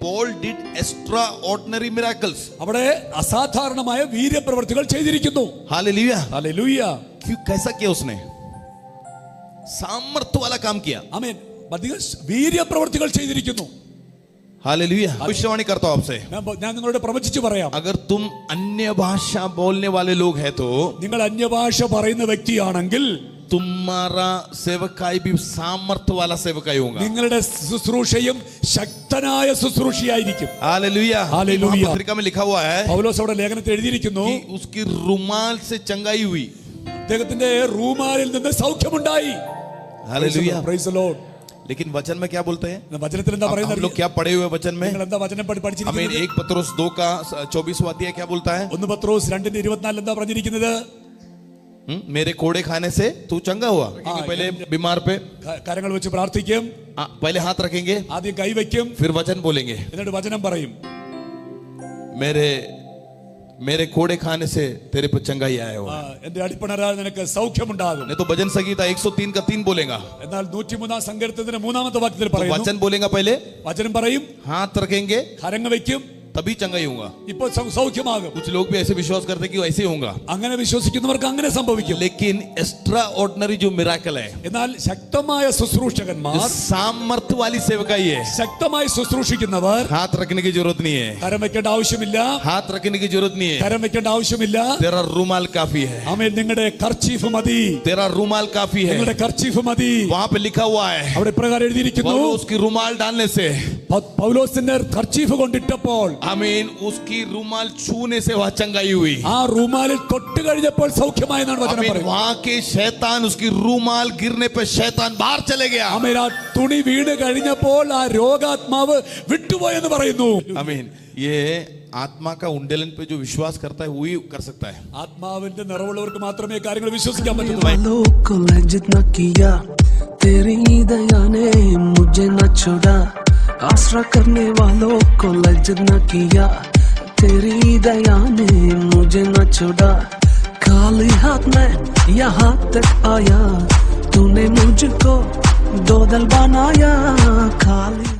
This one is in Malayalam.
Paul did extraordinary miracles. അവിടെ അസാധാരണമായ വീര്യപ്രവൃത്തികൾ ചെയ്തിരിക്കുന്നു. Hallelujah. Hallelujah. क्यों कैसा किया उसने? सामर्थ्य वाला काम किया. ആമേൻ. വീര്യപ്രവൃത്തികൾ ചെയ്തിരിക്കുന്നു. हालेलुया. भविष्यवाणी करता हूं आपसे. ഞാൻ നിങ്ങളോട് പ്രവചിച്ചു പറയാം. अगर तुम अन्य भाषा बोलने वाले लोग हैं तो നിങ്ങൾ അന്യഭാഷ പറയുന്ന വ്യക്തിയാണെങ്കിൽ तुम्हारा सेवकाई भी सामर्थ्य वाला सेवकाई होगा. നിങ്ങളുടെ ശുശ്രൂഷയും ശക്തനായ ശുശ്രൂഷയായിരിക്കും. हालेलुया. हालेलुया. पत्रिका में लिखा हुआ है പൗലോസ് അവിടെ ലേഖനത്തിൽ എഴുതിയിരിക്കുന്നു कि उसकी रुमाल से चंगाई हुई. അദ്ദേഹത്തിന്റെ റൂമാലിൽ നിന്ന് സൗഖ്യമുണ്ടായി. हालेलुया. Praise the Lord. लेकिन वचन में क्या बोलते हैं? वचनത്തിൽ എന്താ പറയുന്നത്? हम लोग क्या पढ़े हुए वचन में? നിങ്ങൾ എന്താ വചനം പഠിച്ചിരിക്കുന്നത്? हमें 1 पत्रोस 2 का 24वां अध्याय क्या बोलता है? 1 പത്രോസ് 2:24 എന്താ പറഞ്ഞിരിക്കുന്നത്? मेरे कोड़े खाने से तू चंगा हुआ. पहले बीमार पे കരങ്ങൾ വെച്ച് പ്രാർത്ഥിക്കും. पहले हाथ रखेंगे, ആദ്യം കൈ വെക്കും, फिर वचन बोलेंगे. എന്നിട്ട് വചനം പറയും. मेरे कोड़े खाने से तेरे पर चंगाई आया हुआ. എന്റെ അടിപ്പണരാൽ നിനക്ക് സൗഖ്യമുണ്ടാകും. नहीं तो भजन संगीता 103 का 3 बोलेगा. എന്നാൽ 103 സങ്കീർത്തനത്തിന്റെ 3-ാമത്തെ വാക്യത്തിൽ പറയുന്നു. वचन बोलेगा पहले, വചനം പറയും, हाथ रखेंगे, കരങ്ങൾ വെക്കും, तभी चंगाई होगा. ഇപ്പോൾ സൗഖ്യമാകും. कुछ लोग भी ऐसे विश्वास करते हैं कि ऐसे होगा. അങ്ങനെ വിശ്വസിക്കുന്നവർക്ക് അങ്ങനെ സംഭവിക്കും. लेकिन एक्स्ट्रा ऑर्डिनरी जो मिराकल है, എന്നാൽ ശക്തമായ ശുശ്രൂഷകന്മാർ, सामर्थ्य वाली सेवकाई है, ശക്തമായി ശുശ്രൂഷിക്കുന്നവർ हाथ रखने की जरूरत नहीं है. കരം വെക്കേണ്ട ആവശ്യമില്ല. हाथ रखने की जरूरत नहीं है. കരം വെക്കേണ്ട ആവശ്യമില്ല. तेरा रुमाल काफी है. ആമേൻ. നിങ്ങളുടെ കർച്ചീഫ് മതി. तेरा रुमाल काफी है. നിങ്ങളുടെ കർച്ചീഫ് മതി. वहां पे लिखा हुआ है, അവിടെ പ്രകാരം എഴുതിയിരിക്കുന്നു, उसकी रुमाल डालने से, പൗലോസിന്റെ കർച്ചീഫ് കൊണ്ടിട്ടപ്പോൾ, आमीन, उसकी रुमाल छूने से वह चंगाई हुई. ആ റൂമാലിൽ തൊട്ട് കഴിഞ്ഞപ്പോൾ സൗഖ്യമായെന്നാണ് വചനം പറയുന്നത്. वहां के शैतान, उसकी रुमाल गिरने पे शैतान बाहर चले गया. ആമേൻ. ആ തുണി വീണ് കഴിഞ്ഞപ്പോൾ ആ രോഗാത്മാവ് വിട്ടുപോയെന്ന് പറയുന്നു. आमीन. ये आत्मा का उंडेलन पे जो विश्वास करता है वही कर सकता है. ആത്മാവിന്റെ നിറവുള്ളവർക്ക് മാത്രമേ കാര്യങ്ങൾ വിശ്വസിക്കാൻ പറ്റൂ. तेरी दया ने मुझे न छोड़ा, आसरा करने वालों को लज्जत न किया. तेरी दया ने मुझे न छोड़ा, खाली हाथ में यहाँ तक आया. तूने मुझको दो दल बनाया. खाली